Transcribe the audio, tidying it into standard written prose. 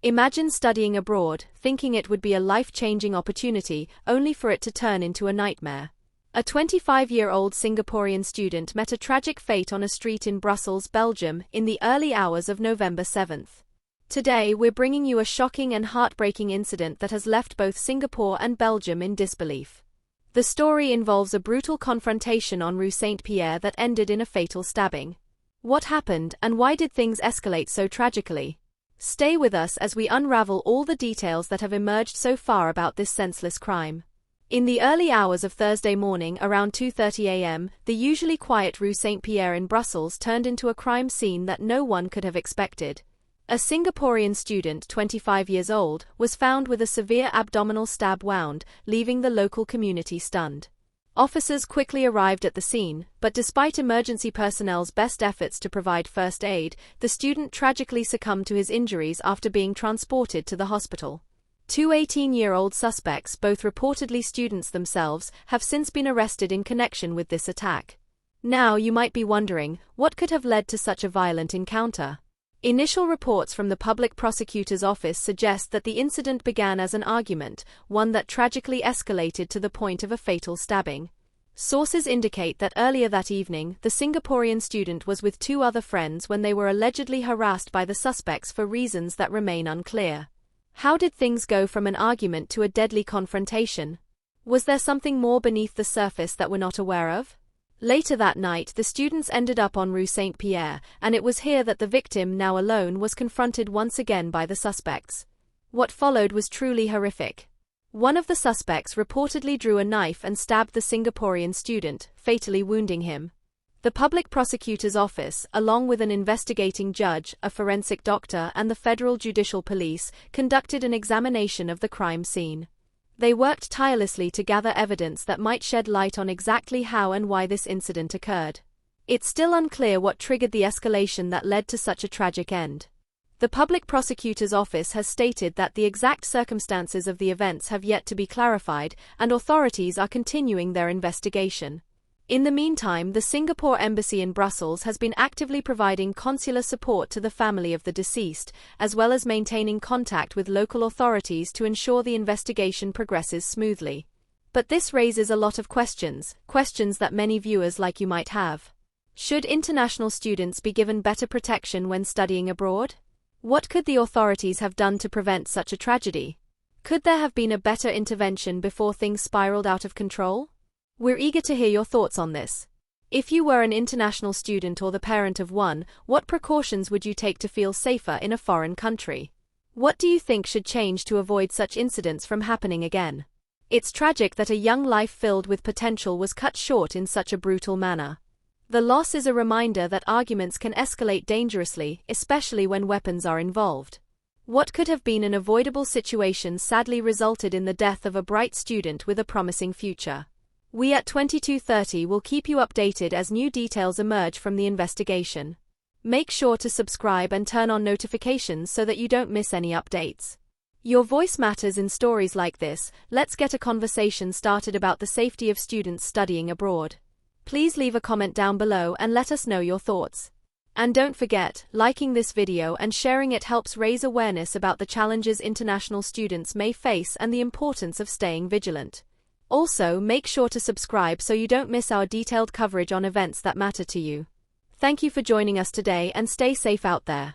Imagine studying abroad, thinking it would be a life-changing opportunity, only for it to turn into a nightmare. A 25-year-old Singaporean student met a tragic fate on a street in Brussels, Belgium, in the early hours of November 7th. Today, we're bringing you a shocking and heartbreaking incident that has left both Singapore and Belgium in disbelief. The story involves a brutal confrontation on Rue Saint-Pierre that ended in a fatal stabbing. What happened, and why did things escalate so tragically? Stay with us as we unravel all the details that have emerged so far about this senseless crime. In the early hours of Thursday morning, around 2:30 a.m., the usually quiet Rue Saint-Pierre in Brussels turned into a crime scene that no one could have expected. A Singaporean student, 25 years old, was found with a severe abdominal stab wound, leaving the local community stunned. Officers quickly arrived at the scene, but despite emergency personnel's best efforts to provide first aid, the student tragically succumbed to his injuries after being transported to the hospital. Two 18-year-old suspects, both reportedly students themselves, have since been arrested in connection with this attack. Now you might be wondering, what could have led to such a violent encounter? Initial reports from the public prosecutor's office suggest that the incident began as an argument, one that tragically escalated to the point of a fatal stabbing. Sources indicate that earlier that evening, the Singaporean student was with two other friends when they were allegedly harassed by the suspects for reasons that remain unclear. How did things go from an argument to a deadly confrontation? Was there something more beneath the surface that we're not aware of? Later that night, the students ended up on Rue Saint-Pierre, and it was here that the victim, now alone, was confronted once again by the suspects. What followed was truly horrific. One of the suspects reportedly drew a knife and stabbed the Singaporean student, fatally wounding him. The public prosecutor's office, along with an investigating judge, a forensic doctor, and the Federal Judicial Police, conducted an examination of the crime scene. They worked tirelessly to gather evidence that might shed light on exactly how and why this incident occurred. It's still unclear what triggered the escalation that led to such a tragic end. The public prosecutor's office has stated that the exact circumstances of the events have yet to be clarified, and authorities are continuing their investigation. In the meantime, the Singapore Embassy in Brussels has been actively providing consular support to the family of the deceased, as well as maintaining contact with local authorities to ensure the investigation progresses smoothly. But this raises a lot of questions that many viewers like you might have. Should international students be given better protection when studying abroad? What could the authorities have done to prevent such a tragedy? Could there have been a better intervention before things spiraled out of control? We're eager to hear your thoughts on this. If you were an international student or the parent of one, what precautions would you take to feel safer in a foreign country? What do you think should change to avoid such incidents from happening again? It's tragic that a young life filled with potential was cut short in such a brutal manner. The loss is a reminder that arguments can escalate dangerously, especially when weapons are involved. What could have been an avoidable situation sadly resulted in the death of a bright student with a promising future. We at 2230 will keep you updated as new details emerge from the investigation. Make sure to subscribe and turn on notifications so that you don't miss any updates. Your voice matters in stories like this. Let's get a conversation started about the safety of students studying abroad. Please leave a comment down below and let us know your thoughts. And don't forget, liking this video and sharing it helps raise awareness about the challenges international students may face and the importance of staying vigilant. Also, make sure to subscribe so you don't miss our detailed coverage on events that matter to you. Thank you for joining us today and stay safe out there.